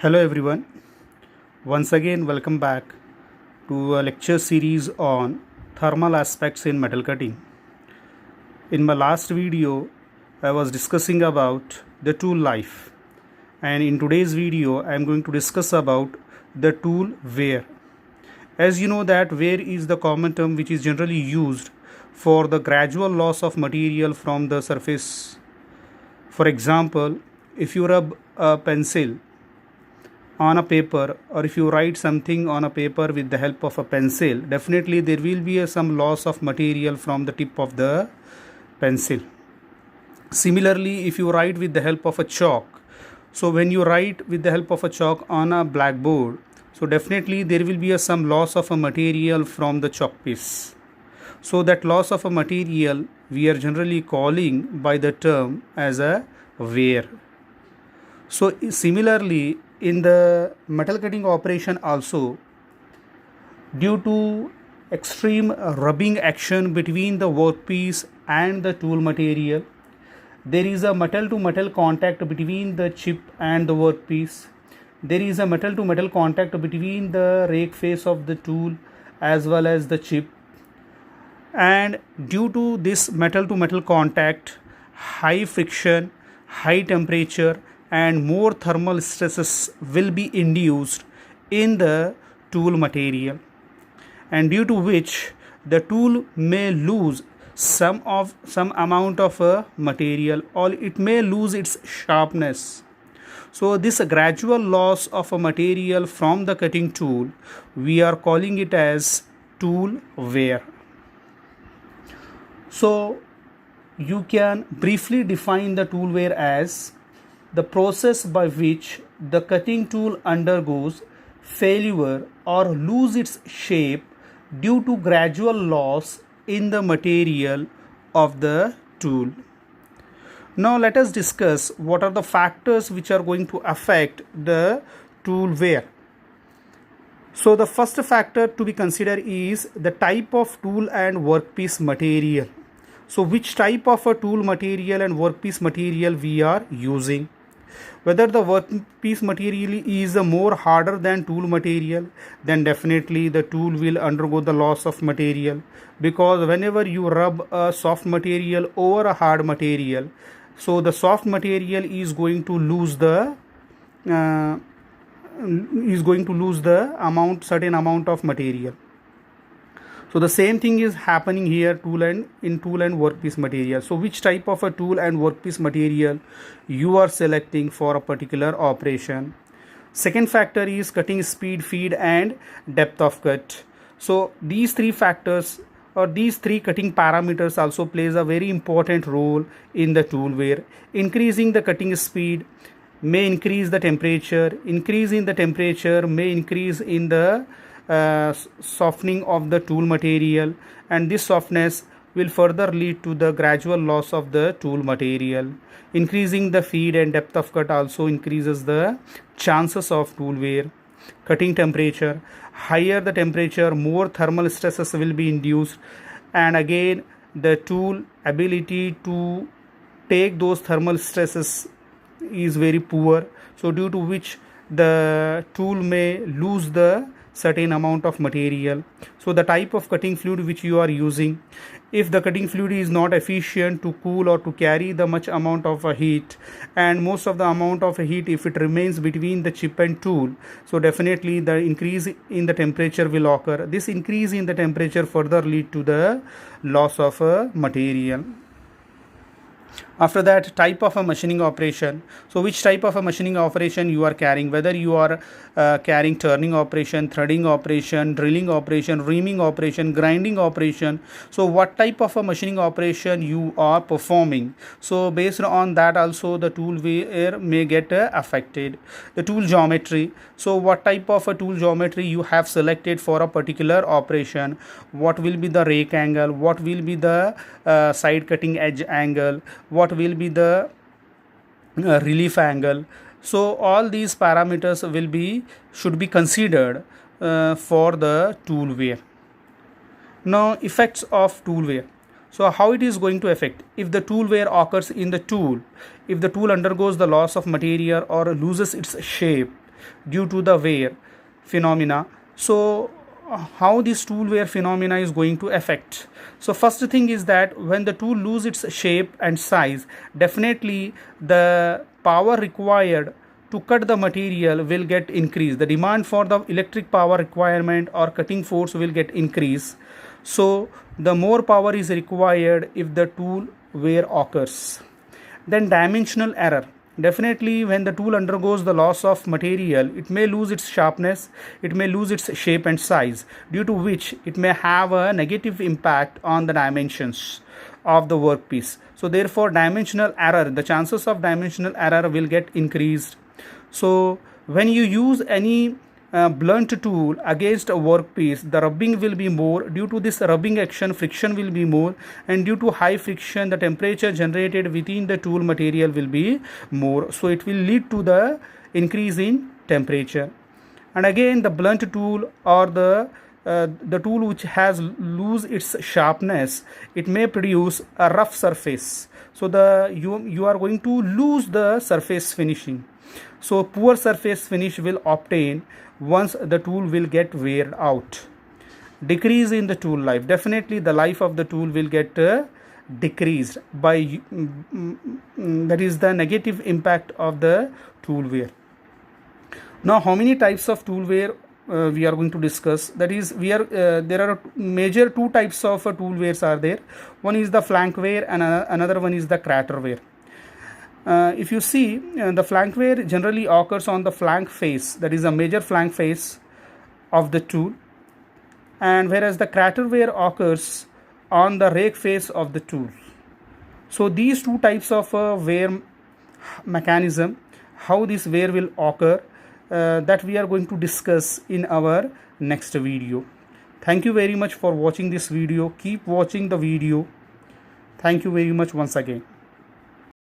Hello everyone. Once again welcome back to a lecture series on thermal aspects in metal cutting. In my last video I was discussing about the tool life, and in today's video I am going to discuss about the tool wear. As you know that wear is the common term which is generally used for the gradual loss of material from the surface. For example, if you rub a pencil on a paper, or if you write something on a paper with the help of a pencil, definitely there will be some loss of material from the tip of the pencil. Similarly, if you write with the help of a chalk, so when you write with the help of a chalk on a blackboard, so definitely there will be some loss of a material from the chalk piece. So that loss of a material we are generally calling by the term as a wear. So similarly, in the metal cutting operation also, due to extreme rubbing action between the workpiece and the tool material, there is a metal to metal contact between the chip and the workpiece. There is a metal to metal contact between the rake face of the tool as well as the chip, and due to this metal to metal contact, high friction, high temperature and more thermal stresses will be induced in the tool material, and due to which the tool may lose some amount of material, or it may lose its sharpness. So this gradual loss of a material from the cutting tool, we are calling it as tool wear. So you can briefly define the tool wear as the process by which the cutting tool undergoes failure or lose its shape due to gradual loss in the material of the tool. Now let us discuss what are the factors which are going to affect the tool wear. So the first factor to be considered is the type of tool and workpiece material. So which type of a tool material and workpiece material we are using. Whether the workpiece material is more harder than tool material, then definitely the tool will undergo the loss of material, because whenever you rub a soft material over a hard material, so the soft material is going to lose the certain amount of material. So the same thing is happening here tool and workpiece material. So which type of a tool and workpiece material you are selecting for a particular operation. Second factor is cutting speed, feed and depth of cut. So these three factors, or these three cutting parameters, also plays a very important role in the tool wear. Increasing the cutting speed may increase the temperature. Increase in the temperature may increase in the softening of the tool material, and this softness will further lead to the gradual loss of the tool material. Increasing the feed and depth of cut also increases the chances of tool wear. Cutting temperature, higher the temperature, more thermal stresses will be induced, and again the tool ability to take those thermal stresses is very poor, so due to which the tool may lose the certain amount of material. So the type of cutting fluid which you are using, if the cutting fluid is not efficient to cool or to carry the much amount of heat, and most of the amount of heat if it remains between the chip and tool, so definitely the increase in the temperature will occur. This increase in the temperature further lead to the loss of material. After that, type of a machining operation. So which type of a machining operation you are carrying, whether you are carrying turning operation, threading operation, drilling operation, reaming operation, grinding operation. So what type of a machining operation you are performing, so based on that also the tool wear may get affected. The tool geometry, so what type of a tool geometry you have selected for a particular operation, what will be the rake angle, what will be the side cutting edge angle, what will be the relief angle. So all these parameters should be considered for the tool wear. Now effects of tool wear. So how it is going to affect? If the tool wear occurs in the tool, if the tool undergoes the loss of material or loses its shape, due to the wear phenomena. So how this tool wear phenomena is going to affect? So first thing is that when the tool lose its shape and size, definitely the power required to cut the material will get increased. The demand for the electric power requirement or cutting force will get increased. So the more power is required if the tool wear occurs. Then dimensional error. Definitely when the tool undergoes the loss of material, it may lose its sharpness, it may lose its shape and size, due to which it may have a negative impact on the dimensions of the workpiece. So therefore dimensional error, the chances of dimensional error will get increased. So when you use any blunt tool against a workpiece, the rubbing will be more. Due to this rubbing action, friction will be more, and due to high friction, the temperature generated within the tool material will be more. So it will lead to the increase in temperature. And again, the blunt tool or the tool which has lose its sharpness, it may produce a rough surface. So you are going to lose the surface finishing. So poor surface finish will obtain once the tool will get wear out. Decrease in the tool life. Definitely the life of the tool will get decreased by that is the negative impact of the tool wear. Now how many types of tool wear we are going to discuss? That is, there are major two types of tool wears are there. One is the flank wear and another one is the crater wear. If you see, the flank wear generally occurs on the flank face, that is a major flank face of the tool, and whereas the crater wear occurs on the rake face of the tool. So these two types of wear mechanism, how this wear will occur, that we are going to discuss in our next video. Thank you very much for watching this video. Keep watching the video. Thank you very much once again.